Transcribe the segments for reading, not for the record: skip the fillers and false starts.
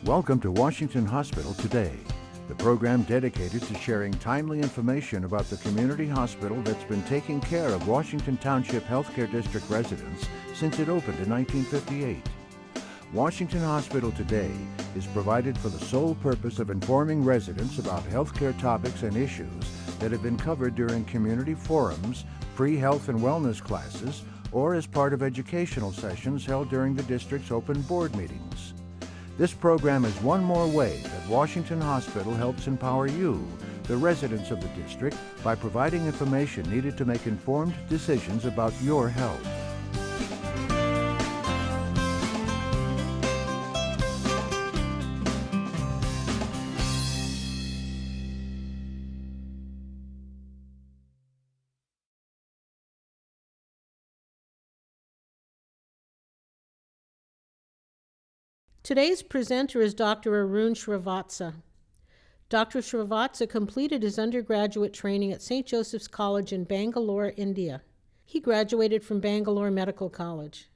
Welcome to Washington Hospital Today, the program dedicated to sharing timely information about the community hospital that's been taking care of Washington Township Healthcare District residents since it opened in 1958. Washington Hospital Today is provided for the sole purpose of informing residents about healthcare topics and issues that have been covered during community forums, free health and wellness classes, or as part of educational sessions held during the district's open board meetings. This program is one more way that Washington Hospital helps empower you, the residents of the district, by providing information needed to make informed decisions about your health. Today's presenter is Dr. Arun Srivatsa. Dr. Srivatsa completed his undergraduate training at St. Joseph's College in Bangalore, India. He graduated from Bangalore Medical College.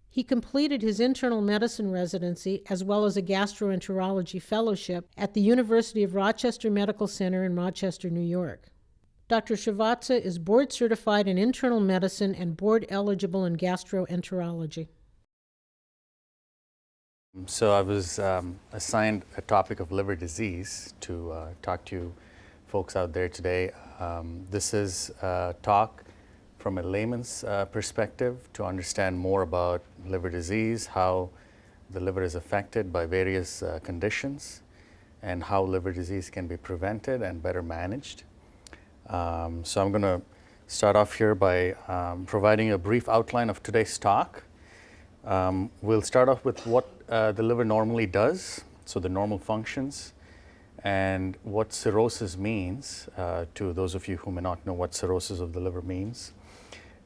He completed his internal medicine residency as well as a gastroenterology fellowship at the University of Rochester Medical Center in Rochester, New York. Dr. Srivatsa is board certified in internal medicine and board eligible in gastroenterology. So I was assigned a topic of liver disease to talk to you folks out there today. This is a talk from a layman's perspective to understand more about liver disease, how the liver is affected by various conditions, and how liver disease can be prevented and better managed. So I'm going to start off here by providing a brief outline of today's talk. We'll start off with what the liver normally does, so the normal functions, and what cirrhosis means to those of you who may not know what cirrhosis of the liver means,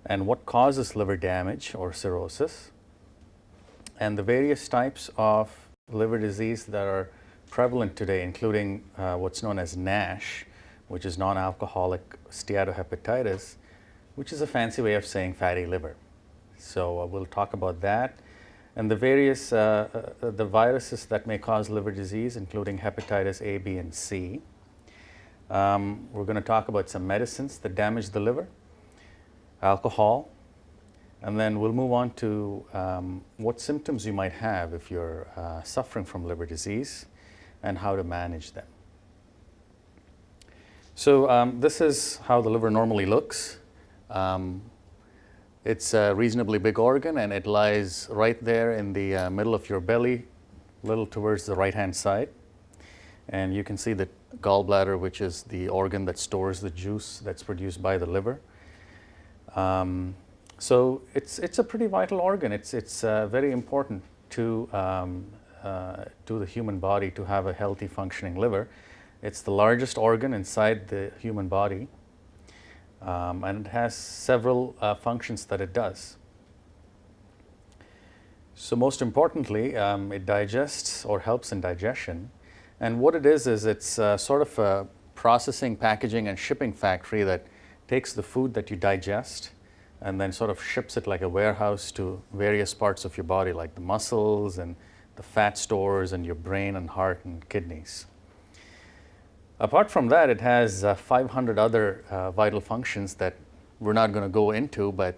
and what causes liver damage or cirrhosis, and the various types of liver disease that are prevalent today, including what's known as NASH, which is non-alcoholic steatohepatitis, which is a fancy way of saying fatty liver. So we'll talk about that, and the various the viruses that may cause liver disease, including hepatitis A, B, and C. We're going to talk about some medicines that damage the liver, alcohol, and then we'll move on to what symptoms you might have if you're suffering from liver disease and how to manage them. So this is how the liver normally looks. It's a reasonably big organ, and it lies right there in the middle of your belly, a little towards the right-hand side. And you can see the gallbladder, which is the organ that stores the juice that's produced by the liver. So it's a pretty vital organ. It's very important to the human body to have a healthy functioning liver. It's the largest organ inside the human body. And it has several functions that it does. So most importantly, it digests or helps in digestion. And what it is it's sort of a processing, packaging, and shipping factory that takes the food that you digest and then sort of ships it like a warehouse to various parts of your body, like the muscles and the fat stores and your brain and heart and kidneys. Apart from that, it has 500 other vital functions that we're not going to go into, but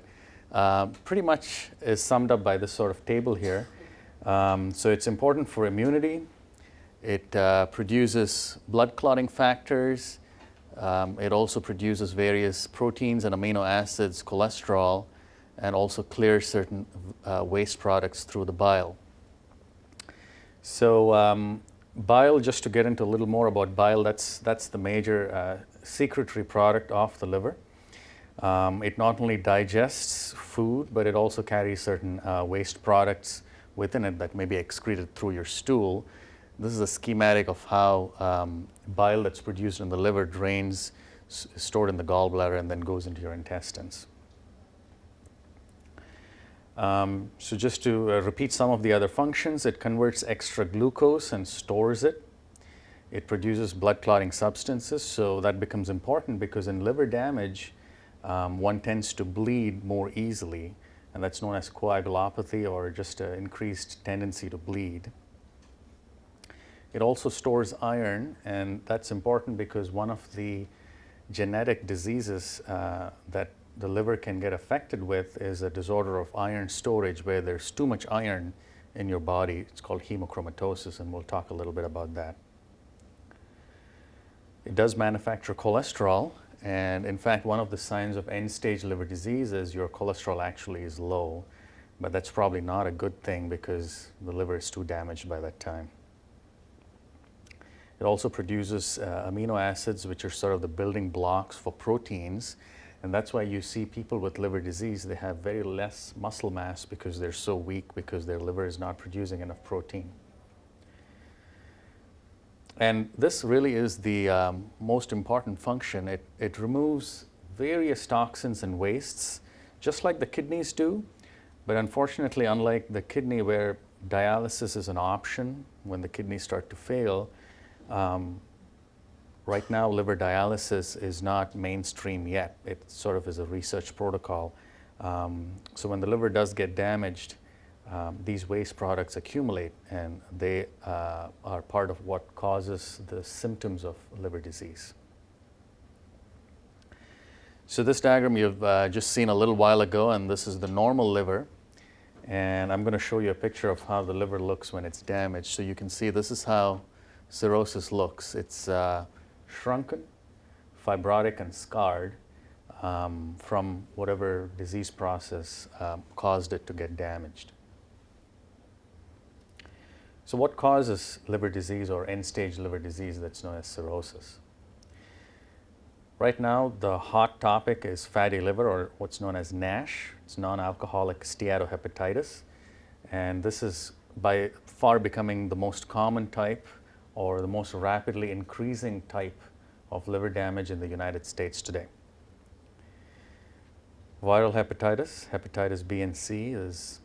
pretty much is summed up by this sort of table here. So it's important for immunity. It produces blood clotting factors. It also produces various proteins and amino acids, cholesterol, and also clears certain waste products through the bile. So bile, just to get into a little more about bile, that's the major secretory product of the liver. It not only digests food, but it also carries certain waste products within it that may be excreted through your stool. This is a schematic of how bile that's produced in the liver drains, stored in the gallbladder, and then goes into your intestines. So just to repeat some of the other functions, it converts extra glucose and stores it. It produces blood clotting substances, so that becomes important because in liver damage, one tends to bleed more easily, and that's known as coagulopathy or just an increased tendency to bleed. It also stores iron, and that's important because one of the genetic diseases that the liver can get affected with is a disorder of iron storage, where there's too much iron in your body. It's called hemochromatosis, and we'll talk a little bit about that. It does manufacture cholesterol, and in fact, one of the signs of end-stage liver disease is your cholesterol actually is low, but that's probably not a good thing because the liver is too damaged by that time. It also produces amino acids, which are sort of the building blocks for proteins, and that's why you see people with liver disease, they have very less muscle mass because they're so weak, because their liver is not producing enough protein. And this really is the most important function. It removes various toxins and wastes, just like the kidneys do, but unfortunately, unlike the kidney where dialysis is an option when the kidneys start to fail, right now liver dialysis is not mainstream yet. It sort of is a research protocol. So when the liver does get damaged, these waste products accumulate, and they are part of what causes the symptoms of liver disease. So this diagram you've just seen a little while ago, and this is the normal liver. And I'm going to show you a picture of how the liver looks when it's damaged. So you can see this is how cirrhosis looks. It's shrunken, fibrotic, and scarred from whatever disease process caused it to get damaged. So what causes liver disease or end-stage liver disease that's known as cirrhosis? Right now, the hot topic is fatty liver, or what's known as NASH. It's non-alcoholic steatohepatitis. And this is by far becoming the most common type or the most rapidly increasing type of liver damage in the United States today. Viral hepatitis, hepatitis B and C, has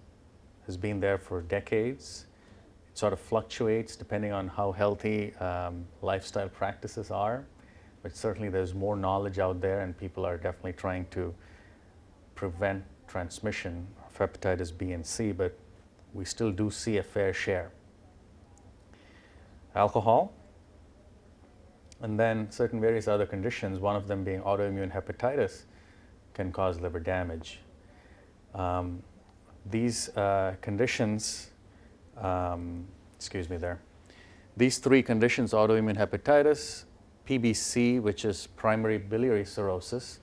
been there for decades. It sort of fluctuates depending on how healthy lifestyle practices are, but certainly there's more knowledge out there, and people are definitely trying to prevent transmission of hepatitis B and C, but we still do see a fair share. Alcohol, and then certain various other conditions, one of them being autoimmune hepatitis, can cause liver damage. These conditions, these three conditions, autoimmune hepatitis, PBC, which is primary biliary cirrhosis,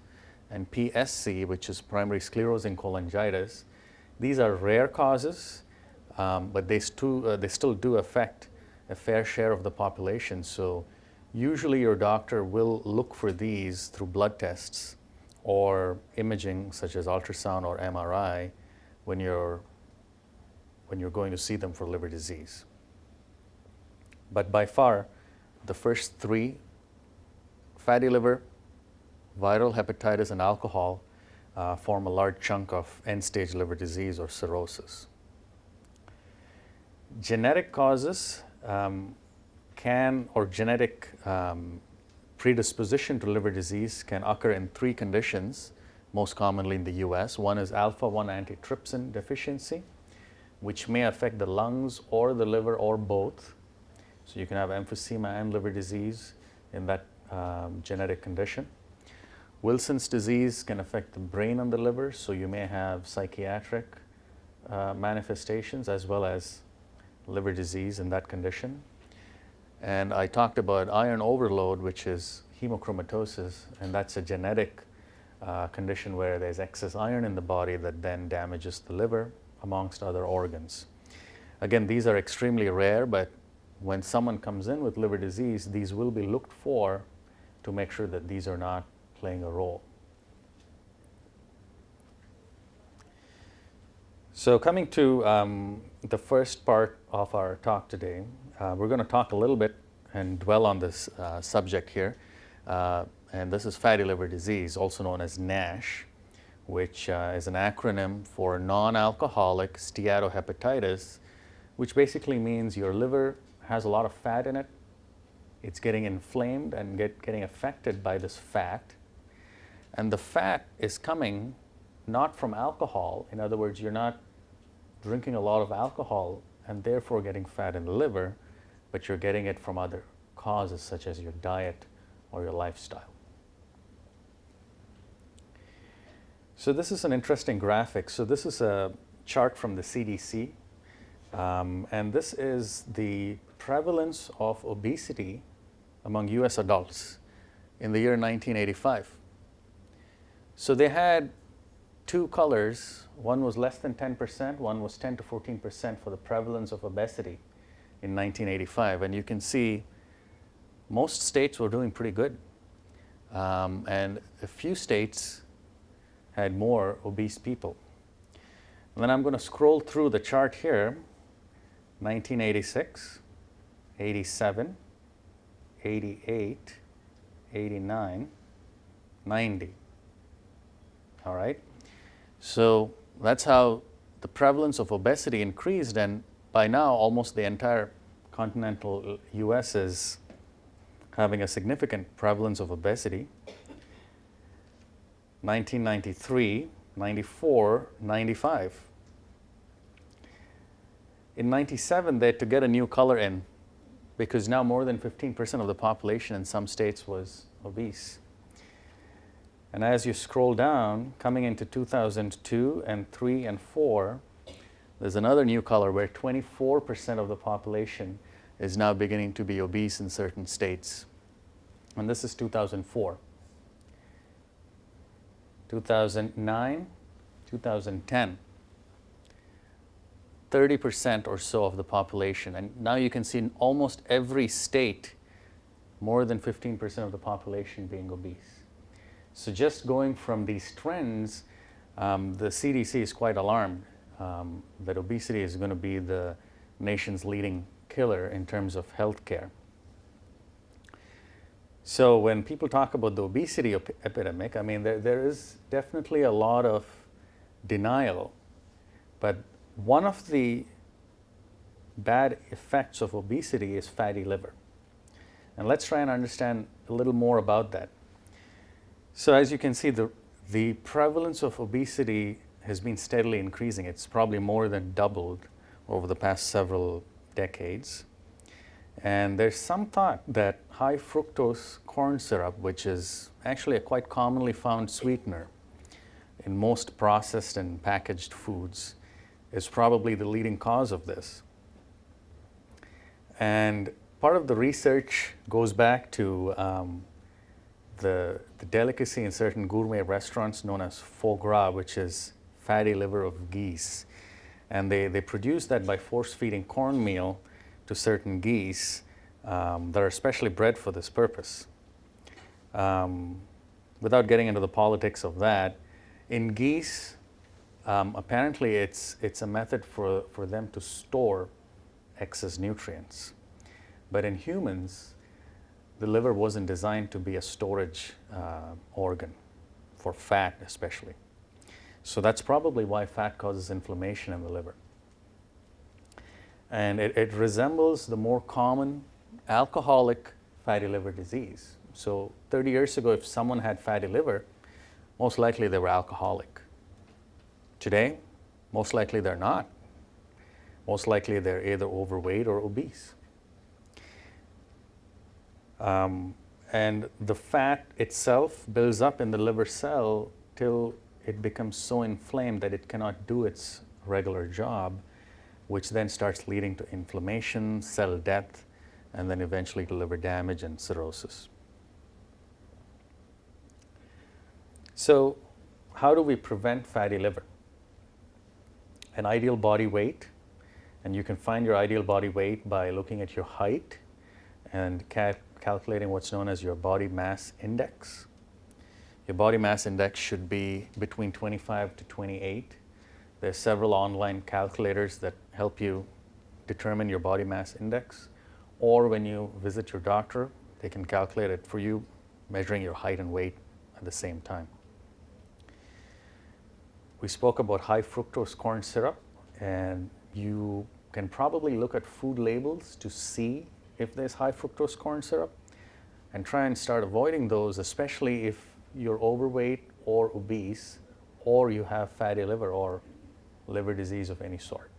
and PSC, which is primary sclerosing cholangitis, these are rare causes, but they still do affect a fair share of the population. So usually your doctor will look for these through blood tests or imaging such as ultrasound or MRI when you're going to see them for liver disease. But by far, the first three, fatty liver, viral hepatitis, and alcohol, form a large chunk of end-stage liver disease or cirrhosis. Genetic causes genetic predisposition to liver disease can occur in three conditions, most commonly in the US. One is alpha-1 antitrypsin deficiency, which may affect the lungs or the liver or both. So you can have emphysema and liver disease in that genetic condition. Wilson's disease can affect the brain and the liver, so you may have psychiatric manifestations as well as liver disease in that condition. And I talked about iron overload, which is hemochromatosis, and that's a genetic condition where there's excess iron in the body that then damages the liver, amongst other organs. Again, these are extremely rare, but when someone comes in with liver disease, these will be looked for to make sure that these are not playing a role. So coming to the first part of our talk today, we're going to talk a little bit and dwell on this subject here, and this is fatty liver disease, also known as NASH, which is an acronym for non-alcoholic steatohepatitis, which basically means your liver has a lot of fat in it. It's getting inflamed and getting affected by this fat. And the fat is coming not from alcohol. In other words, you're not drinking a lot of alcohol and therefore getting fat in the liver. but you're getting it from other causes such as your diet or your lifestyle. So this is an interesting graphic. So this is a chart from the CDC, and this is the prevalence of obesity among US adults in the year 1985. So they had two colors. One was less than 10%, one was 10 to 14% for the prevalence of obesity in 1985. And you can see most states were doing pretty good. And a few states had more obese people. And then I'm going to scroll through the chart here. 1986, 87, 88, 89, 90. All right? So that's how the prevalence of obesity increased, and by now almost the entire continental US is having a significant prevalence of obesity. 1993, 94, 95. In 97, they had to get a new color in because now more than 15% of the population in some states was obese. And as you scroll down, coming into 2002 and 3 and 4, there's another new color where 24% of the population is now beginning to be obese in certain states. And this is 2004. 2009, 2010, 30% or so of the population. And now you can see in almost every state, more than 15% of the population being obese. So just going from these trends, the CDC is quite alarmed that obesity is going to be the nation's leading killer in terms of healthcare. So when people talk about the obesity epidemic, I mean, there is definitely a lot of denial, but one of the bad effects of obesity is fatty liver. And let's try and understand a little more about that. So as you can see, the prevalence of obesity has been steadily increasing. It's probably more than doubled over the past several decades. And there's some thought that high fructose corn syrup, which is actually a quite commonly found sweetener in most processed and packaged foods, is probably the leading cause of this. And part of the research goes back to the delicacy in certain gourmet restaurants known as foie gras, which is fatty liver of geese. And they produce that by force-feeding cornmeal to certain geese that are especially bred for this purpose. Without getting into the politics of that, in geese, apparently it's a method for them to store excess nutrients. But in humans, the liver wasn't designed to be a storage organ for fat especially. So that's probably why fat causes inflammation in the liver. And it resembles the more common alcoholic fatty liver disease. So 30 years ago, if someone had fatty liver, most likely they were alcoholic. Today, most likely they're not. Most likely they're either overweight or obese. And the fat itself builds up in the liver cell till it becomes so inflamed that it cannot do its regular job, which then starts leading to inflammation, cell death, and then eventually to liver damage and cirrhosis. So how do we prevent fatty liver? An ideal body weight, and you can find your ideal body weight by looking at your height and calculating what's known as your body mass index. Your body mass index should be between 25 to 28. There's several online calculators that help you determine your body mass index, or when you visit your doctor, they can calculate it for you, measuring your height and weight at the same time. We spoke about high fructose corn syrup, and you can probably look at food labels to see if there's high fructose corn syrup and try and start avoiding those, especially if you're overweight or obese, or you have fatty liver or liver disease of any sort.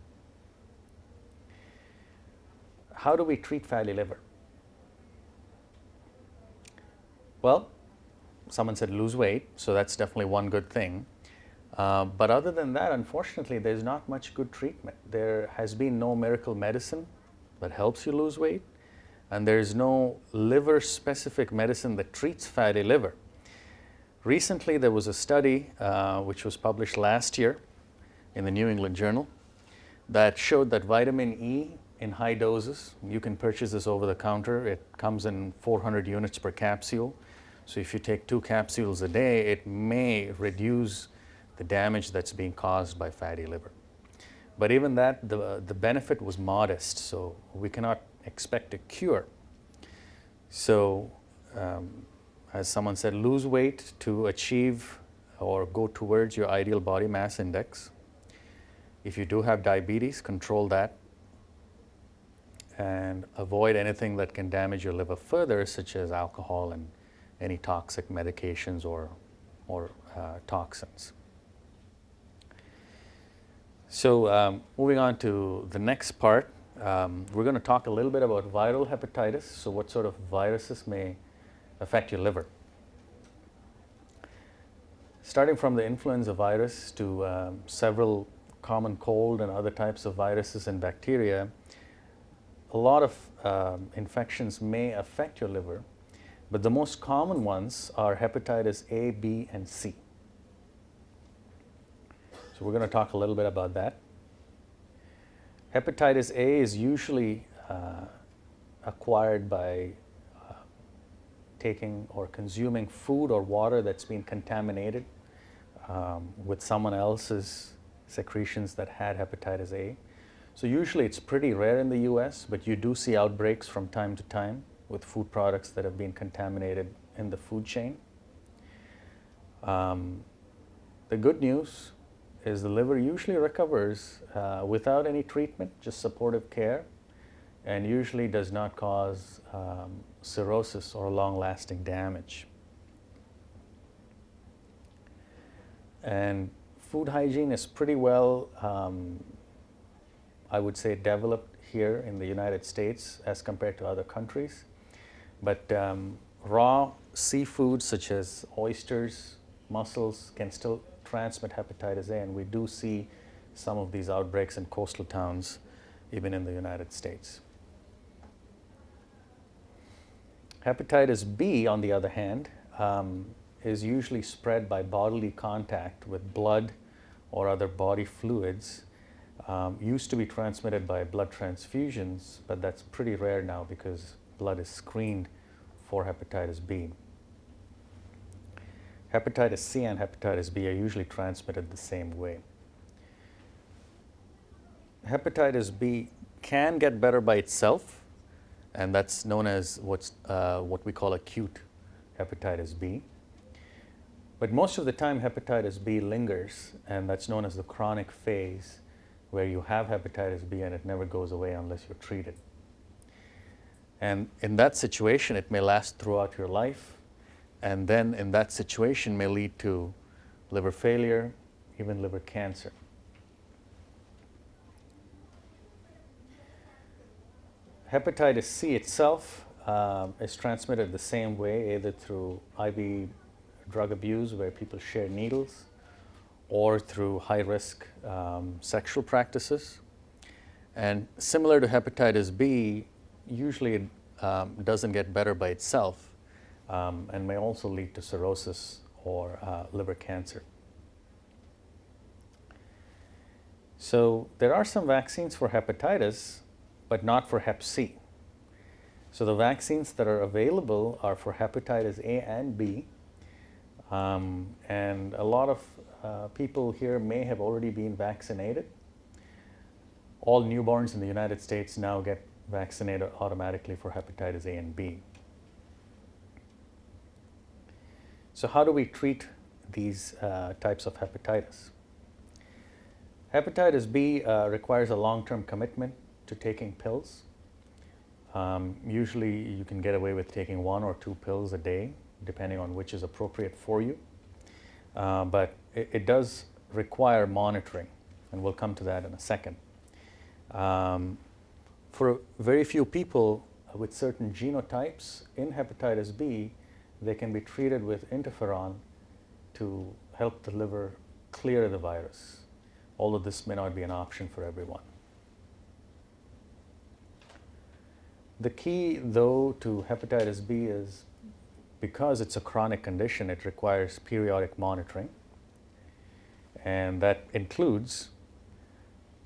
how do we treat fatty liver? Well, someone said lose weight, so that's definitely one good thing. But other than that, unfortunately, there's not much good treatment. There has been no miracle medicine that helps you lose weight, and there's no liver-specific medicine that treats fatty liver. Recently, there was a study which was published last year in the New England Journal that showed that vitamin E in high doses, you can purchase this over the counter. It comes in 400 units per capsule. So if you take 2 capsules a day, it may reduce the damage that's being caused by fatty liver. But even that, the benefit was modest, so we cannot expect a cure. So as someone said, lose weight to achieve or go towards your ideal body mass index. If you do have diabetes, control that and avoid anything that can damage your liver further, such as alcohol and any toxic medications or toxins. So moving on to the next part, we're going to talk a little bit about viral hepatitis, so what sort of viruses may affect your liver. Starting from the influenza virus to several common cold and other types of viruses and bacteria, a lot of infections may affect your liver, but the most common ones are hepatitis A, B, and C. So we're going to talk a little bit about that. Hepatitis A is usually acquired by taking or consuming food or water that's been contaminated with someone else's secretions that had hepatitis A. So usually it's pretty rare in the US, but you do see outbreaks from time to time with food products that have been contaminated in the food chain. The good news is the liver usually recovers without any treatment, just supportive care, and usually does not cause cirrhosis or long-lasting damage. And food hygiene is pretty well, I would say, developed here in the United States as compared to other countries. But raw seafood such as oysters, mussels can still transmit hepatitis A, and we do see some of these outbreaks in coastal towns, even in the United States. Hepatitis B, on the other hand, is usually spread by bodily contact with blood or other body fluids. Used to be transmitted by blood transfusions, but that's pretty rare now because blood is screened for hepatitis B. Hepatitis C and hepatitis B are usually transmitted the same way. Hepatitis B can get better by itself, and that's known as what we call acute hepatitis B. But most of the time, hepatitis B lingers, and that's known as the chronic phase, where you have hepatitis B and it never goes away unless you're treated. And in that situation, it may last throughout your life, and then in that situation may lead to liver failure, even liver cancer. Hepatitis C itself is transmitted the same way, either through IV drug abuse, where people share needles, or through high-risk sexual practices. And similar to hepatitis B, usually it doesn't get better by itself, and may also lead to cirrhosis or liver cancer. So there are some vaccines for hepatitis, but not for hep C. So the vaccines that are available are for hepatitis A and B, and a lot of people here may have already been vaccinated. All newborns in the United States now get vaccinated automatically for hepatitis A and B. So how do we treat these types of hepatitis? Hepatitis B requires a long-term commitment to taking pills. Usually you can get away with taking 1 or 2 pills a day, depending on which is appropriate for you. But it does require monitoring, and we'll come to that in a second. For for very few people with certain genotypes in hepatitis B, they can be treated with interferon to help the liver clear the virus, although this may not be an option for everyone. The key, though, to hepatitis B is because it's a chronic condition, it requires periodic monitoring, and that includes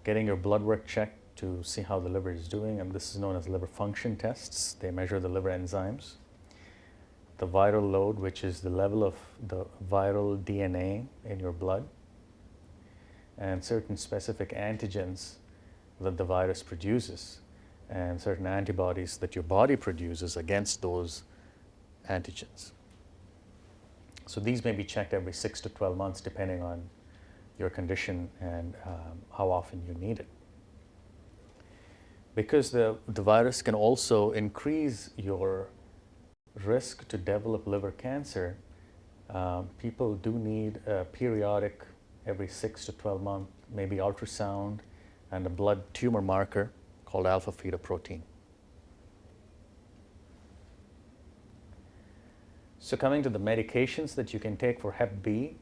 getting your blood work checked to see how the liver is doing, and this is known as liver function tests. They measure the liver enzymes. The viral load, which is the level of the viral DNA in your blood, and certain specific antigens that the virus produces, and certain antibodies that your body produces against those antigens. So these may be checked every 6 to 12 months depending on your condition and how often you need it. Because the virus can also increase your risk to develop liver cancer, people do need a periodic, every 6 to 12 months, maybe ultrasound and a blood tumor marker called alpha-fetoprotein. So coming to the medications that you can take for Hep B,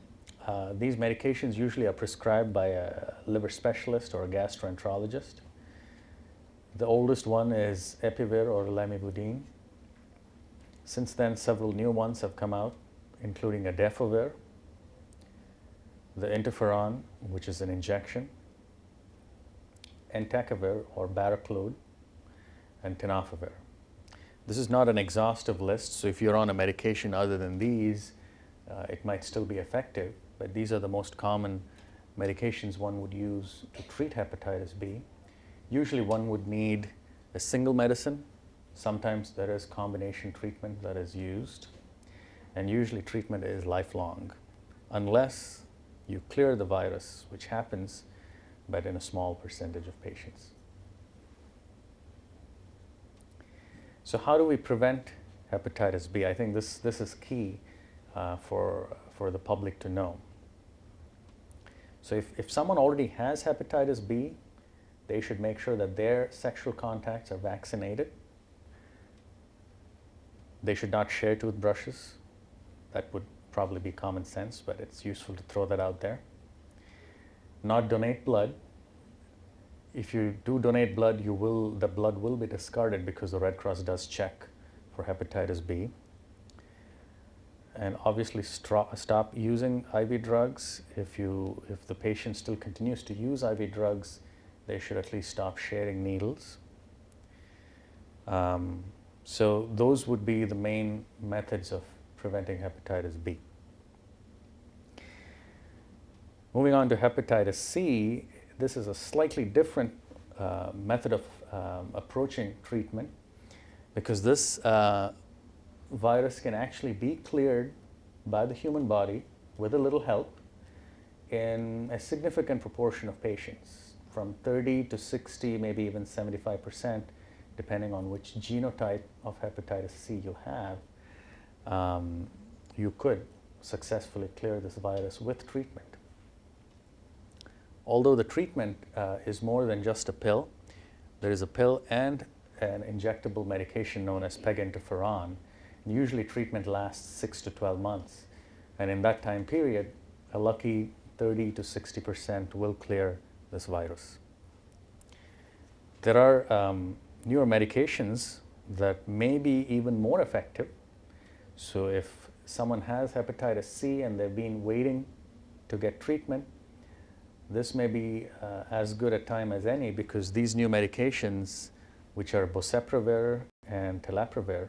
these medications usually are prescribed by a liver specialist or a gastroenterologist. The oldest one is Epivir or lamivudine. Since then, several new ones have come out, including Adefovir, the interferon, which is an injection, entecavir or baraclude, and tenofovir. This is not an exhaustive list, so if you're on a medication other than these, it might still be effective, but these are the most common medications one would use to treat hepatitis B. Usually one would need a single medicine. Sometimes there is combination treatment that is used, and usually treatment is lifelong, unless you clear the virus, which happens, but in a small percentage of patients. So how do we prevent hepatitis B? I think this is key for the public to know. So if someone already has hepatitis B, they should make sure that their sexual contacts are vaccinated. They should not share toothbrushes. That would probably be common sense, but it's useful to throw that out there. Not donate blood. If you do donate blood, the blood will be discarded because the Red Cross does check for hepatitis B. And obviously stop using IV drugs. If the patient still continues to use IV drugs, they should at least stop sharing needles. So those would be the main methods of preventing hepatitis B. Moving on to hepatitis C, this is a slightly different method of approaching treatment, because this virus can actually be cleared by the human body with a little help in a significant proportion of patients, from 30 to 60, maybe even 75%, depending on which genotype of hepatitis C you have. You could successfully clear this virus with treatment. Although the treatment is more than just a pill, there is a pill and an injectable medication known as peg interferon. Usually treatment lasts 6 to 12 months, and in that time period, a lucky 30 to 60% will clear this virus. There are newer medications that may be even more effective. So if someone has hepatitis C and they've been waiting to get treatment, this may be as good a time as any, because these new medications, which are boceprevir and telaprevir,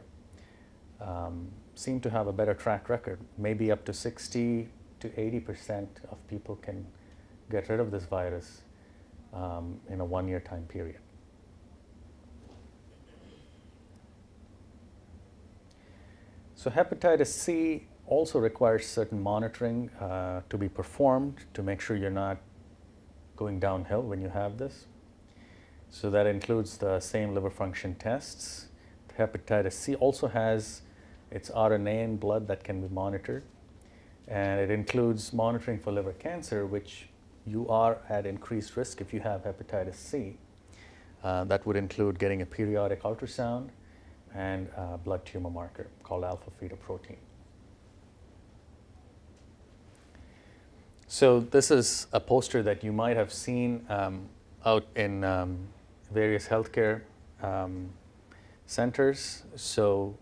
seem to have a better track record. Maybe up to 60 to 80% of people can get rid of this virus in a 1-year time period. So hepatitis C also requires certain monitoring to be performed to make sure you're not going downhill when you have this. So that includes the same liver function tests. Hepatitis C also has its RNA in blood that can be monitored, and it includes monitoring for liver cancer, which you are at increased risk if you have hepatitis C. That would include getting a periodic ultrasound and a blood tumor marker called alpha-fetoprotein. So this is a poster that you might have seen out in various healthcare centers. So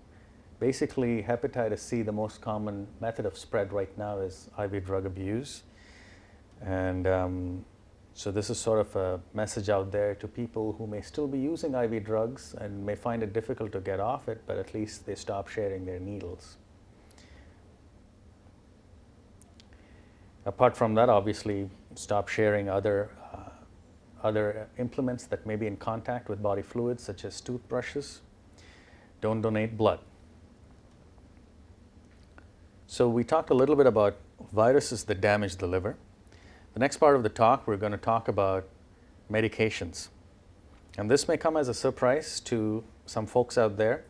basically, hepatitis C, the most common method of spread right now is IV drug abuse. And so this is sort of a message out there to people who may still be using IV drugs and may find it difficult to get off it, but at least they stop sharing their needles. Apart from that, obviously, stop sharing other implements that may be in contact with body fluids, such as toothbrushes. Don't donate blood. So we talked a little bit about viruses that damage the liver. The next part of the talk, we're going to talk about medications. And this may come as a surprise to some folks out there,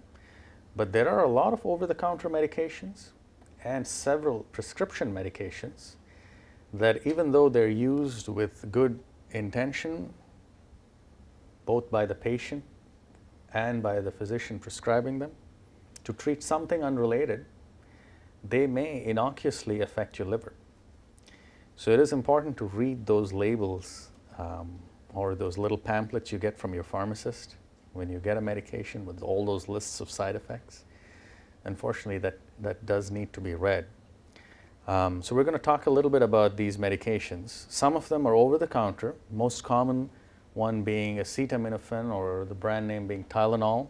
but there are a lot of over-the-counter medications and several prescription medications that, even though they're used with good intention, both by the patient and by the physician prescribing them, to treat something unrelated, they may innocuously affect your liver. So it is important to read those labels or those little pamphlets you get from your pharmacist when you get a medication with all those lists of side effects. Unfortunately, that does need to be read. So we're going to talk a little bit about these medications. Some of them are over the counter, most common one being acetaminophen, or the brand name being Tylenol,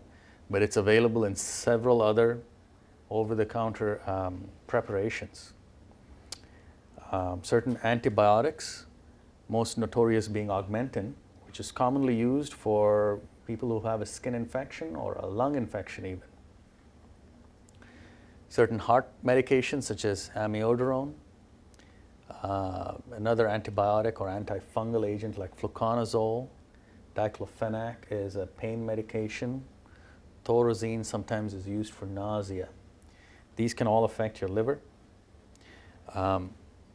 but it's available in several other over-the-counter preparations. Certain antibiotics, most notorious being Augmentin, which is commonly used for people who have a skin infection or a lung infection even. Certain heart medications such as amiodarone, another antibiotic or antifungal agent like fluconazole, diclofenac is a pain medication, thorazine sometimes is used for nausea. These can all affect your liver.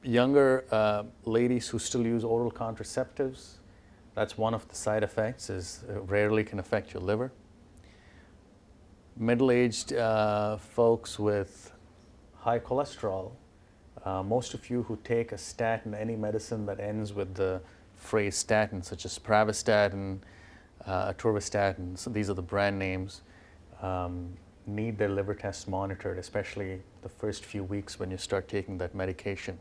Younger ladies who still use oral contraceptives, that's one of the side effects, is rarely can affect your liver. Middle-aged folks with high cholesterol, most of you who take a statin, any medicine that ends with the phrase statin, such as pravastatin, atorvastatin, so these are the brand names, need their liver tests monitored, especially the first few weeks when you start taking that medication.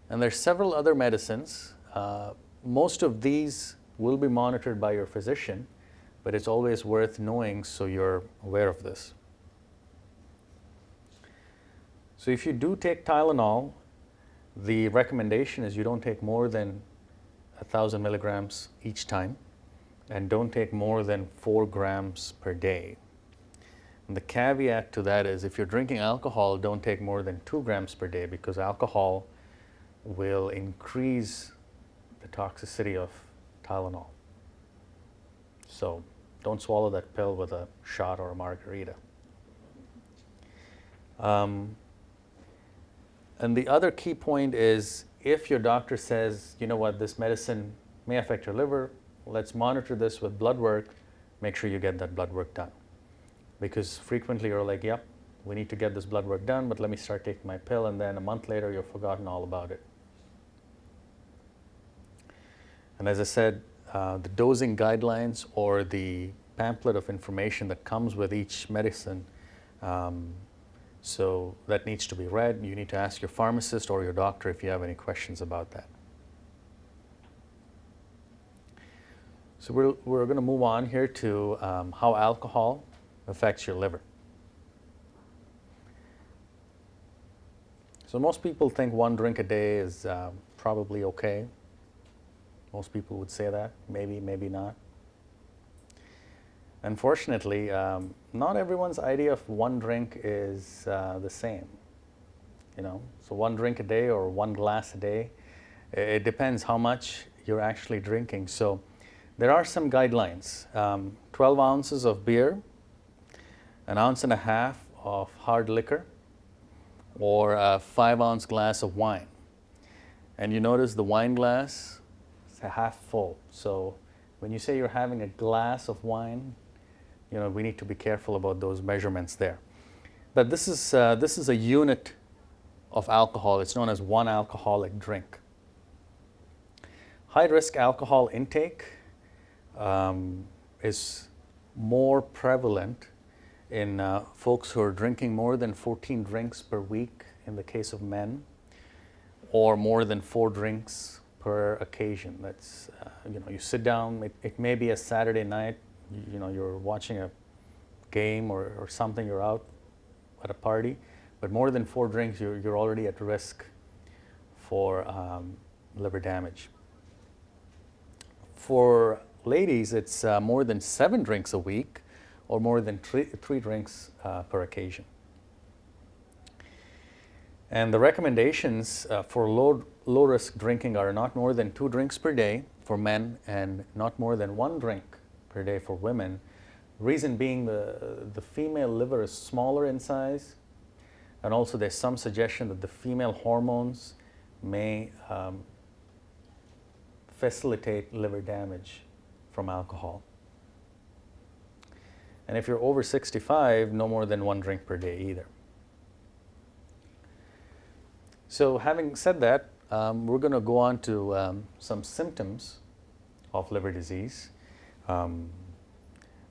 And there's several other medicines. Most of these will be monitored by your physician, but it's always worth knowing so you're aware of this. So if you do take Tylenol, the recommendation is you don't take more than 1,000 milligrams each time, and don't take more than 4 grams per day. And the caveat to that is if you're drinking alcohol, don't take more than 2 grams per day, because alcohol will increase the toxicity of Tylenol. So don't swallow that pill with a shot or a margarita. And the other key point is if your doctor says, you know what, this medicine may affect your liver, let's monitor this with blood work, make sure you get that blood work done. Because frequently you're like, yep, we need to get this blood work done, but let me start taking my pill, and then a month later you've forgotten all about it. And as I said, the dosing guidelines or the pamphlet of information that comes with each medicine, so that needs to be read. You need to ask your pharmacist or your doctor if you have any questions about that. So we're going to move on here to how alcohol affects your liver. So most people think 1 drink a day is probably okay. Most people would say that, maybe, maybe not. Unfortunately, not everyone's idea of 1 drink is the same. You know, so 1 drink a day or 1 glass a day, it depends how much you're actually drinking. So there are some guidelines. 12 ounces of beer, 1.5 ounces of hard liquor, or a 5-ounce glass of wine. And you notice the wine glass, it's half full. So When you say you're having a glass of wine, we need to be careful about those measurements there. But this is a unit of alcohol. It's known as 1 alcoholic drink. High-risk alcohol intake is more prevalent in folks who are drinking more than 14 drinks per week in the case of men, or more than 4 drinks per occasion. That's, you sit down, it may be a Saturday night, you're watching a game or something, you're out at a party, but more than 4 drinks, you're already at risk for liver damage. For ladies, it's more than 7 drinks a week, or more than 3 drinks per occasion. And the recommendations for low-risk drinking are not more than 2 drinks per day for men and not more than 1 drink per day for women. Reason being the female liver is smaller in size, and also there's some suggestion that the female hormones may facilitate liver damage from alcohol. And if you're over 65, no more than 1 drink per day either. So having said that, we're going to go on to some symptoms of liver disease.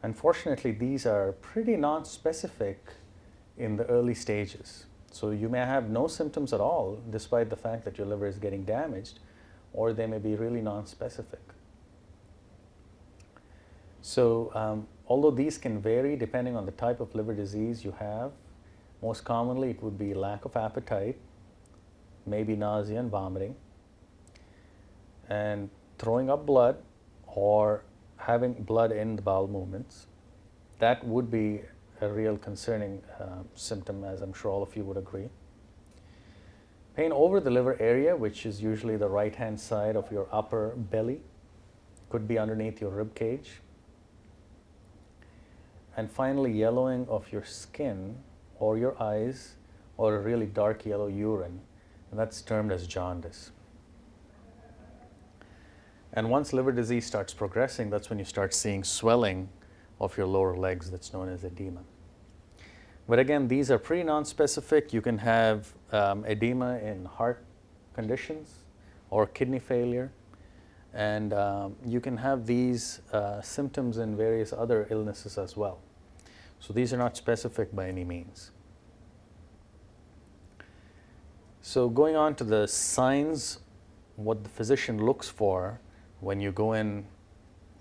Unfortunately, these are pretty non-specific in the early stages. So you may have no symptoms at all, despite the fact that your liver is getting damaged, or they may be really non-specific. So although these can vary depending on the type of liver disease you have, most commonly it would be lack of appetite, maybe nausea and vomiting, and throwing up blood or having blood in the bowel movements. That would be a real concerning symptom, as I'm sure all of you would agree. Pain over the liver area, which is usually the right-hand side of your upper belly, could be underneath your rib cage. And finally, yellowing of your skin or your eyes, or a really dark yellow urine, and that's termed as jaundice. And once liver disease starts progressing, that's when you start seeing swelling of your lower legs, that's known as edema. But again, these are pretty non-specific. You can have edema in heart conditions or kidney failure, and you can have these symptoms in various other illnesses as well. So these are not specific by any means. So going on to the signs, what the physician looks for when you go in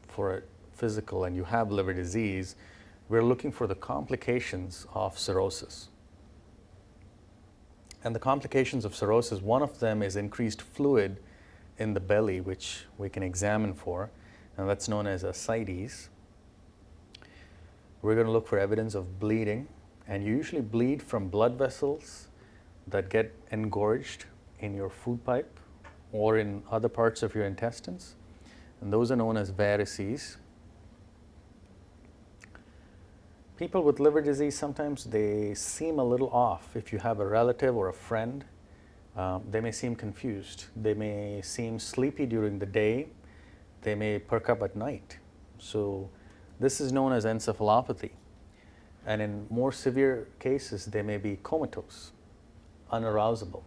for a physical and you have liver disease, we're looking for the complications of cirrhosis. And the complications of cirrhosis, one of them is increased fluid in the belly, which we can examine for, and that's known as ascites. We're going to look for evidence of bleeding, and you usually bleed from blood vessels that get engorged in your food pipe or in other parts of your intestines, and those are known as varices. People with liver disease, sometimes they seem a little off. If you have a relative or a friend, they may seem confused. They may seem sleepy during the day. They may perk up at night. So this is known as encephalopathy. And in more severe cases, they may be comatose, unarousable.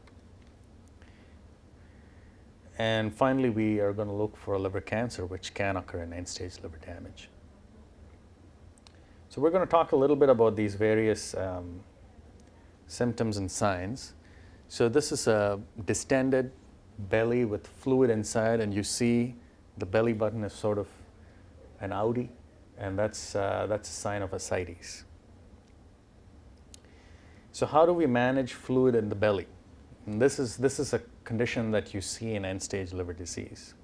And finally, we are going to look for liver cancer, which can occur in end-stage liver damage. So we're going to talk a little bit about these various symptoms and signs. So this is a distended belly with fluid inside, and you see the belly button is sort of an outie, and that's a sign of ascites. So how do we manage fluid in the belly? And this is a condition that you see in end-stage liver disease.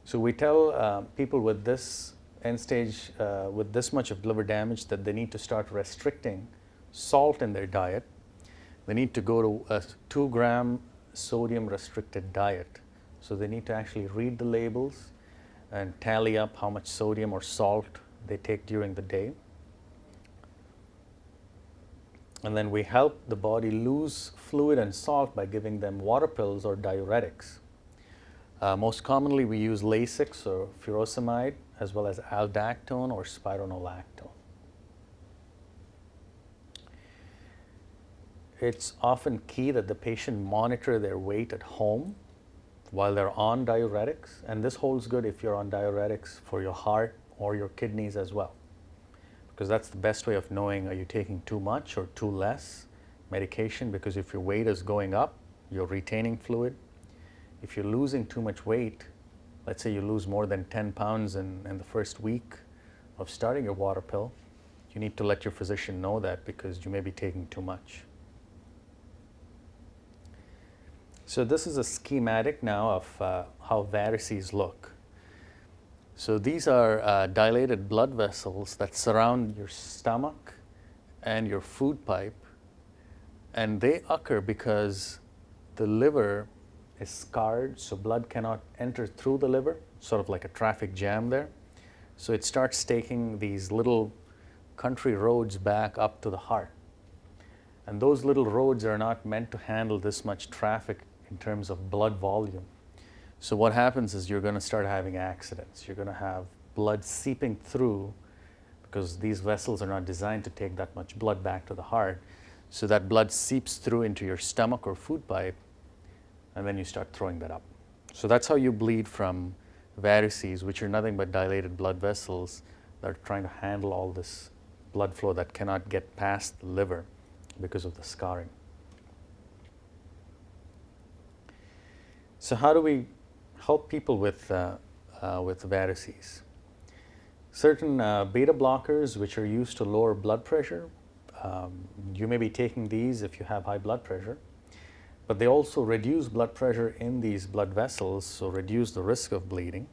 So we tell people with this end-stage, with this much of liver damage, that they need to start restricting salt in their diet. They need to go to a 2-gram sodium restricted diet. So they need to actually read the labels and tally up how much sodium or salt they take during the day. And then we help the body lose fluid and salt by giving them water pills or diuretics. Most commonly we use Lasix or furosemide as well as aldactone or spironolactone. It's often key that the patient monitor their weight at home while they're on diuretics, and this holds good if you're on diuretics for your heart or your kidneys as well, because that's the best way of knowing, are you taking too much or too less medication? Because if your weight is going up, you're retaining fluid. If you're losing too much weight, let's say you lose more than 10 pounds in the first week of starting your water pill, you need to let your physician know that, because you may be taking too much. So this is a schematic now of how varices look. So these are dilated blood vessels that surround your stomach and your food pipe, and they occur because the liver is scarred, so blood cannot enter through the liver, sort of like a traffic jam there. So it starts taking these little country roads back up to the heart. And those little roads are not meant to handle this much traffic in terms of blood volume. So what happens is you're going to start having accidents. You're going to have blood seeping through, because these vessels are not designed to take that much blood back to the heart. So that blood seeps through into your stomach or food pipe, and then you start throwing that up. So that's how you bleed from varices, which are nothing but dilated blood vessels that are trying to handle all this blood flow that cannot get past the liver because of the scarring. So how do we help people with varices? Certain beta blockers, which are used to lower blood pressure, you may be taking these if you have high blood pressure, but they also reduce blood pressure in these blood vessels, so reduce the risk of bleeding.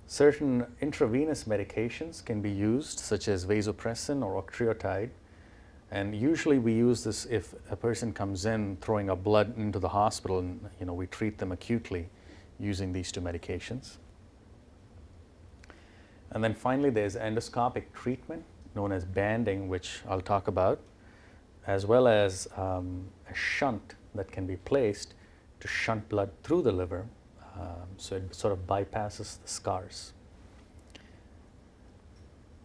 Certain intravenous medications can be used, such as vasopressin or octreotide. And usually we use this if a person comes in throwing up blood into the hospital, and we treat them acutely using these two medications. And then finally there's endoscopic treatment known as banding, which I'll talk about, as well as a shunt that can be placed to shunt blood through the liver, so it sort of bypasses the scars.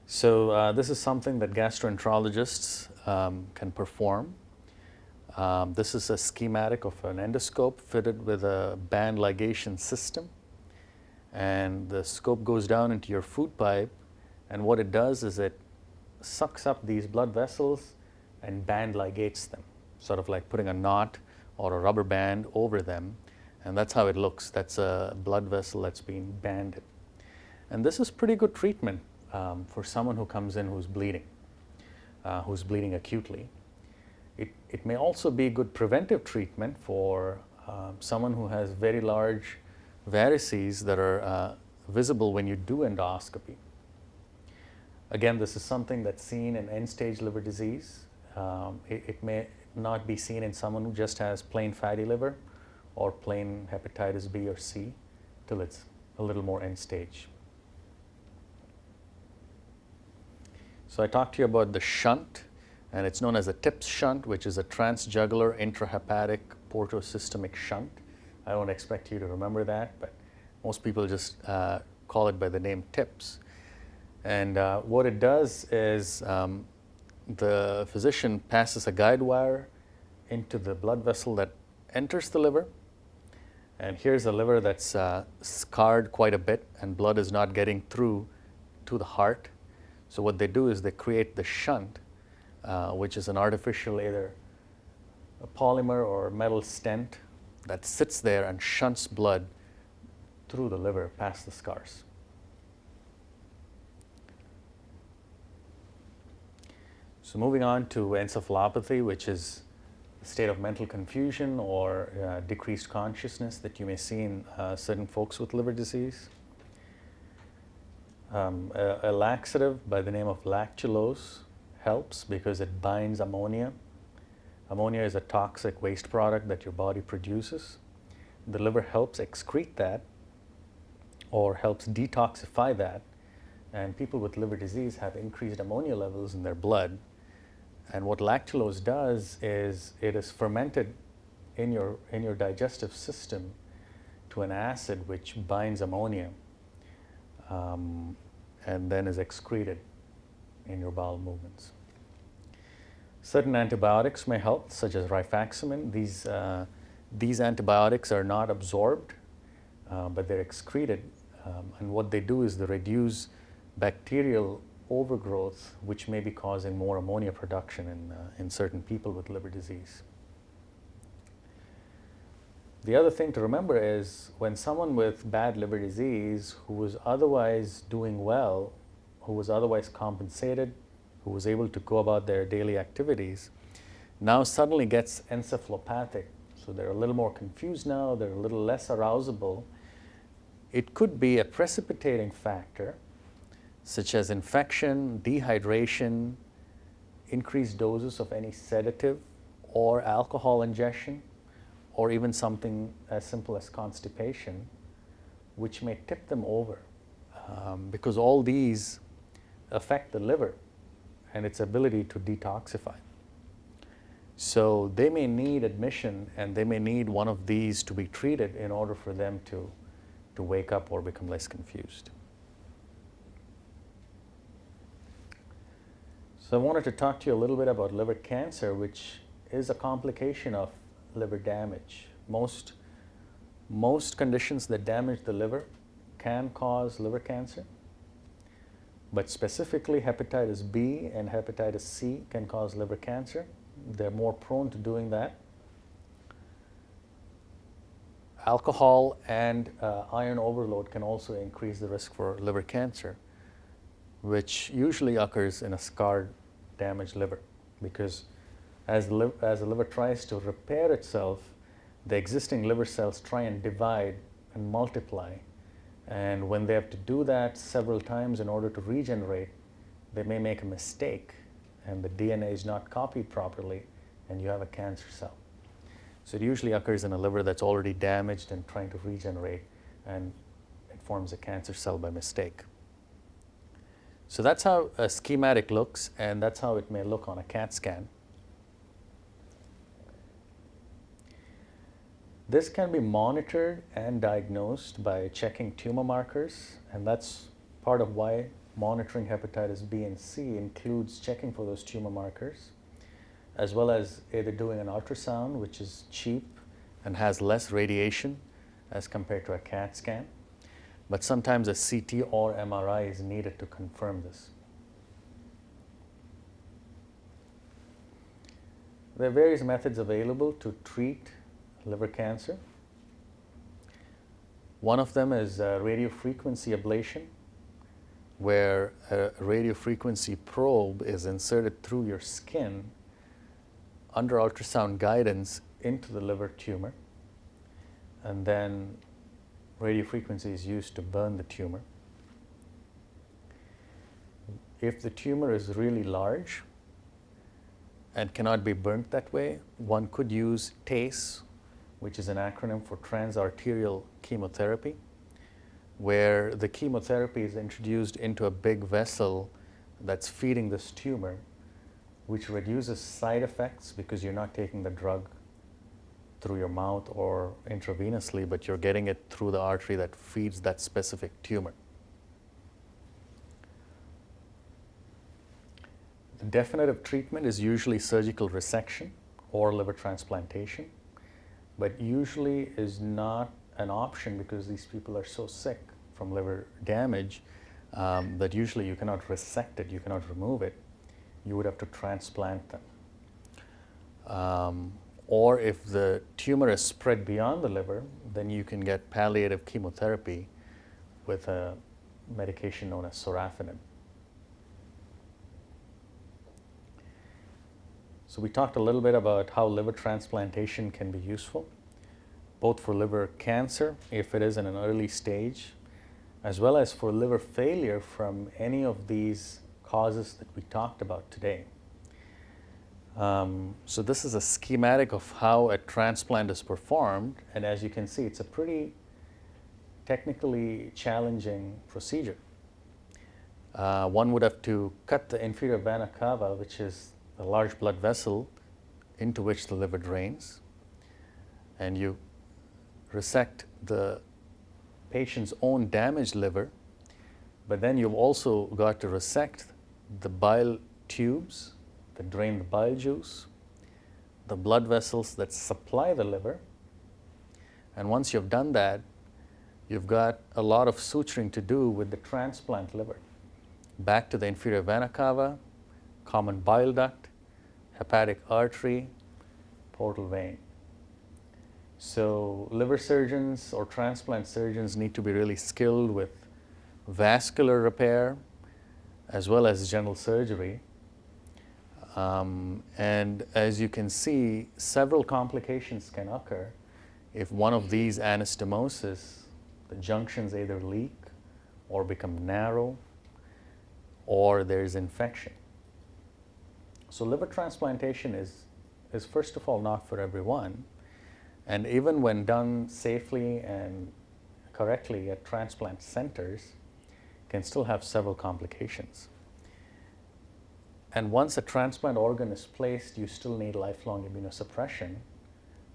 So this is something that gastroenterologists can perform. This is a schematic of an endoscope fitted with a band ligation system, and the scope goes down into your food pipe, and what it does is it sucks up these blood vessels and band ligates them, sort of like putting a knot or a rubber band over them, and that's how it looks. That's a blood vessel that's being banded. And this is pretty good treatment for someone who comes in who's bleeding acutely. It may also be good preventive treatment for someone who has very large varices that are visible when you do endoscopy. Again, this is something that's seen in end-stage liver disease. It may not be seen in someone who just has plain fatty liver or plain hepatitis B or C till it's a little more end-stage. So I talked to you about the shunt, and it's known as a TIPS shunt, which is a transjugular intrahepatic portosystemic shunt. I don't expect you to remember that, but most people just call it by the name TIPS. And what it does is the physician passes a guide wire into the blood vessel that enters the liver. And here's a liver that's scarred quite a bit, and blood is not getting through to the heart. So what they do is they create the shunt, which is an artificial, either a polymer or metal stent that sits there and shunts blood through the liver past the scars. So moving on to encephalopathy, which is a state of mental confusion or decreased consciousness that you may see in certain folks with liver disease. A laxative by the name of lactulose helps because it binds ammonia. Ammonia is a toxic waste product that your body produces. The liver helps excrete that or helps detoxify that, and people with liver disease have increased ammonia levels in their blood. And what lactulose does is it is fermented in your digestive system to an acid which binds ammonia. and then is excreted in your bowel movements. Certain antibiotics may help, such as rifaximin. These antibiotics are not absorbed, but they're excreted. And what they do is they reduce bacterial overgrowth, which may be causing more ammonia production in certain people with liver disease. The other thing to remember is when someone with bad liver disease who was otherwise doing well, who was otherwise compensated, who was able to go about their daily activities, now suddenly gets encephalopathic. So they're a little more confused now, they're a little less arousable. It could be a precipitating factor, such as infection, dehydration, increased doses of any sedative or alcohol ingestion, or even something as simple as constipation, which may tip them over, because all these affect the liver and its ability to detoxify. So they may need admission, and they may need one of these to be treated in order for them to wake up or become less confused. So I wanted to talk to you a little bit about liver cancer, which is a complication of liver damage. Most conditions that damage the liver can cause liver cancer, but specifically hepatitis B and hepatitis C can cause liver cancer. They're more prone to doing that. Alcohol and iron overload can also increase the risk for liver cancer, which usually occurs in a scarred, damaged liver, because as the liver tries to repair itself, the existing liver cells try and divide and multiply. And when they have to do that several times in order to regenerate, they may make a mistake and the DNA is not copied properly and you have a cancer cell. So it usually occurs in a liver that's already damaged and trying to regenerate, and it forms a cancer cell by mistake. So that's how a schematic looks, and that's how it may look on a CAT scan. This can be monitored and diagnosed by checking tumor markers, and that's part of why monitoring hepatitis B and C includes checking for those tumor markers, as well as either doing an ultrasound, which is cheap and has less radiation as compared to a CAT scan. But sometimes a CT or MRI is needed to confirm this. There are various methods available to treat liver cancer. One of them is radiofrequency ablation, where a radiofrequency probe is inserted through your skin under ultrasound guidance into the liver tumor, and then radiofrequency is used to burn the tumor. If the tumor is really large and cannot be burnt that way, one could use TACE, which is an acronym for transarterial chemotherapy, where the chemotherapy is introduced into a big vessel that's feeding this tumor, which reduces side effects because you're not taking the drug through your mouth or intravenously, but you're getting it through the artery that feeds that specific tumor. The definitive treatment is usually surgical resection or liver transplantation, but usually is not an option because these people are so sick from liver damage that usually you cannot resect it, you cannot remove it. You would have to transplant them. Or if the tumor is spread beyond the liver, then you can get palliative chemotherapy with a medication known as sorafenib. So we talked a little bit about how liver transplantation can be useful, both for liver cancer, if it is in an early stage, as well as for liver failure from any of these causes that we talked about today. So this is a schematic of how a transplant is performed, and as you can see, it's a pretty technically challenging procedure. One would have to cut the inferior vena cava, which is a large blood vessel into which the liver drains, and you resect the patient's own damaged liver But then you've also got to resect the bile tubes that drain the bile juice, the blood vessels that supply the liver. And once you've done that, you've got a lot of suturing to do with the transplant liver. Back to the inferior vena cava, common bile duct, hepatic artery, portal vein. So liver surgeons or transplant surgeons need to be really skilled with vascular repair as well as general surgery. And as you can see, several complications can occur if one of these anastomosis, the junctions either leak or become narrow or there's infection. So liver transplantation is first of all not for everyone. And even when done safely and correctly at transplant centers, can still have several complications. And once a transplant organ is placed, you still need lifelong immunosuppression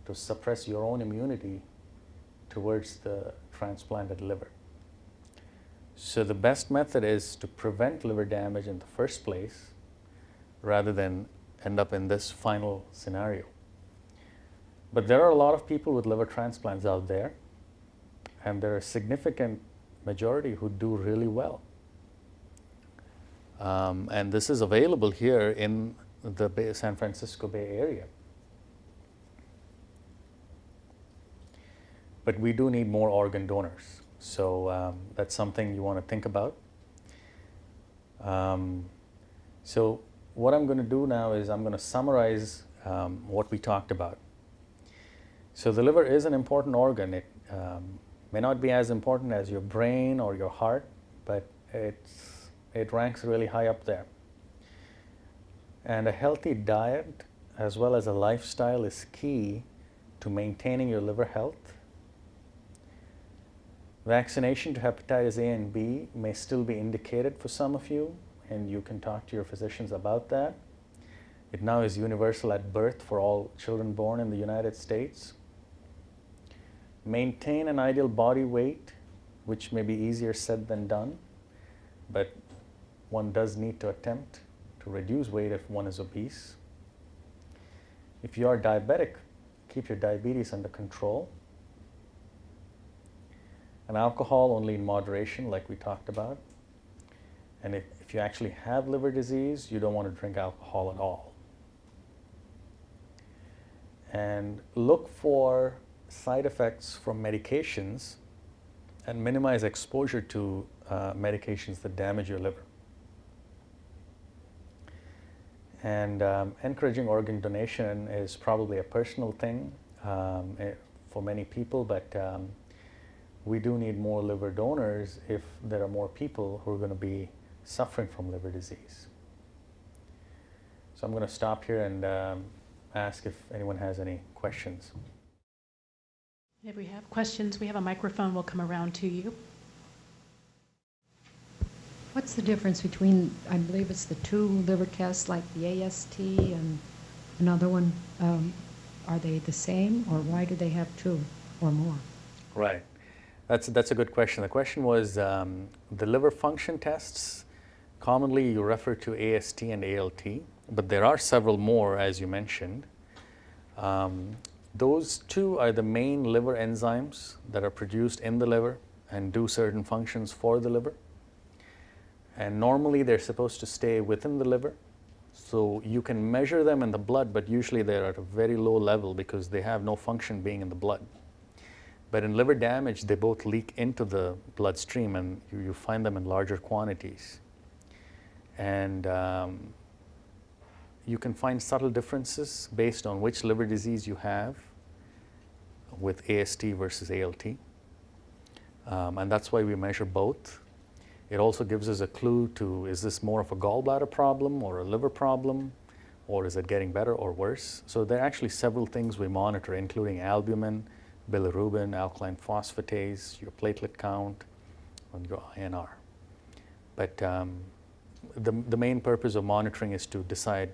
to suppress your own immunity towards the transplanted liver. So the best method is to prevent liver damage in the first place rather than end up in this final scenario. But there are a lot of people with liver transplants out there, and there are a significant majority who do really well. And this is available here in the San Francisco Bay Area. But we do need more organ donors. So that's something you want to think about. So what I'm going to do now is I'm going to summarize what we talked about. So the liver is an important organ. It may not be as important as your brain or your heart, but it ranks really high up there. And a healthy diet as well as a lifestyle is key to maintaining your liver health. Vaccination to hepatitis A and B may still be indicated for some of you, and you can talk to your physicians about that. It now is universal at birth for all children born in the United States. Maintain an ideal body weight, which may be easier said than done, but one does need to attempt to reduce weight if one is obese. If you are diabetic, keep your diabetes under control. And alcohol only in moderation, like we talked about. And if you actually have liver disease, you don't want to drink alcohol at all. And look for side effects from medications and minimize exposure to medications that damage your liver. And encouraging organ donation is probably a personal thing for many people, but we do need more liver donors if there are more people who are going to be suffering from liver disease. So I'm going to stop here and ask if anyone has any questions. If we have questions, we have a microphone. We'll come around to you. What's the difference between, I believe it's the two liver tests, like the AST and another one? Are they the same, or why do they have two or more? Right. That's a good question. The question was the liver function tests. Commonly, you refer to AST and ALT, but there are several more, as you mentioned. Those two are the main liver enzymes that are produced in the liver and do certain functions for the liver. And normally they're supposed to stay within the liver. So you can measure them in the blood, but usually they're at a very low level because they have no function being in the blood. But in liver damage, they both leak into the bloodstream, and you find them in larger quantities. And you can find subtle differences based on which liver disease you have with AST versus ALT. And that's why we measure both. It also gives us a clue to, is this more of a gallbladder problem or a liver problem, or is it getting better or worse? So there are actually several things we monitor, including albumin, bilirubin, alkaline phosphatase, your platelet count, and your INR. But the main purpose of monitoring is to decide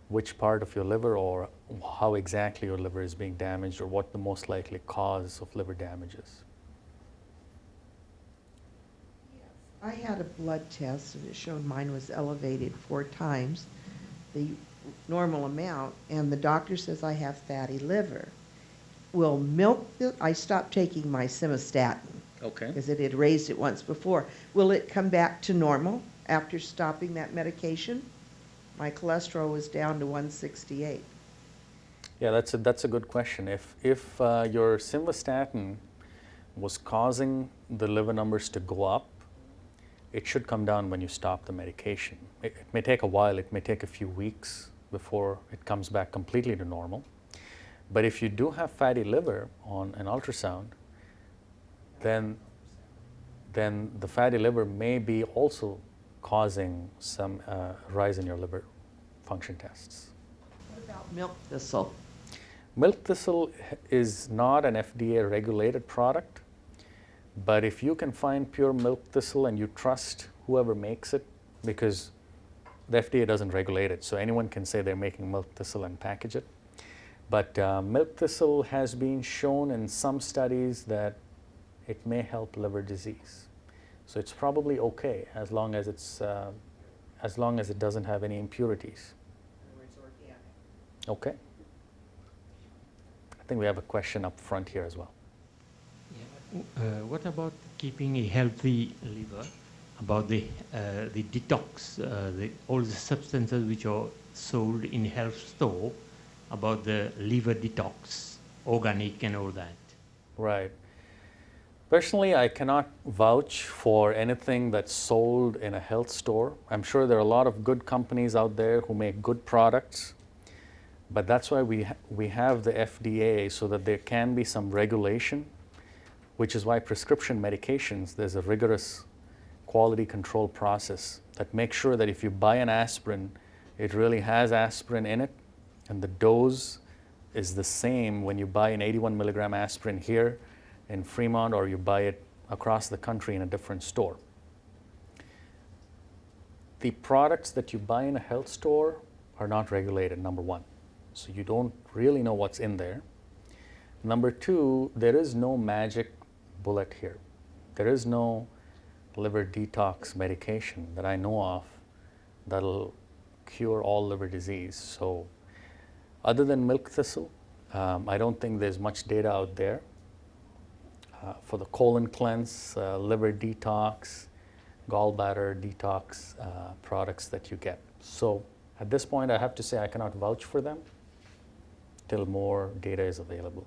which part of your liver or how exactly your liver is being damaged, or what the most likely cause of liver damage is. I had a blood test and it showed mine was elevated 4 times the normal amount, and the doctor says I have fatty liver. Will I stopped taking my simvastatin Okay. because it had raised it once before. Will it come back to normal after stopping that medication? My cholesterol was down to 168. Yeah, that's a good question. If your simvastatin was causing the liver numbers to go up, it should come down when you stop the medication. It may take a while, it may take a few weeks before it comes back completely to normal. But if you do have fatty liver on an ultrasound, then the fatty liver may be also causing some rise in your liver function tests. What about milk thistle? Milk thistle is not an FDA regulated product, but if you can find pure milk thistle and you trust whoever makes it, because the FDA doesn't regulate it, so anyone can say they're making milk thistle and package it. But milk thistle has been shown in some studies that it may help liver disease. So it's probably okay as long as it doesn't have any impurities. In other words, organic. Okay. I think we have a question up front here as well. Yeah. What about keeping a healthy liver? About the detox, all the substances which are sold in health store, about the liver detox, organic and all that. Right. Personally, I cannot vouch for anything that's sold in a health store. I'm sure there are a lot of good companies out there who make good products, but that's why we have the FDA, so that there can be some regulation, which is why prescription medications, there's a rigorous quality control process that makes sure that if you buy an aspirin, it really has aspirin in it, and the dose is the same when you buy an 81 milligram aspirin here in Fremont or you buy it across the country in a different store. The products that you buy in a health store are not regulated, number one. So you don't really know what's in there. Number two, there is no magic bullet here. There is no liver detox medication that I know of that'll cure all liver disease. So other than milk thistle, I don't think there's much data out there for the colon cleanse, liver detox, gallbladder detox products that you get. So at this point, I have to say I cannot vouch for them till more data is available.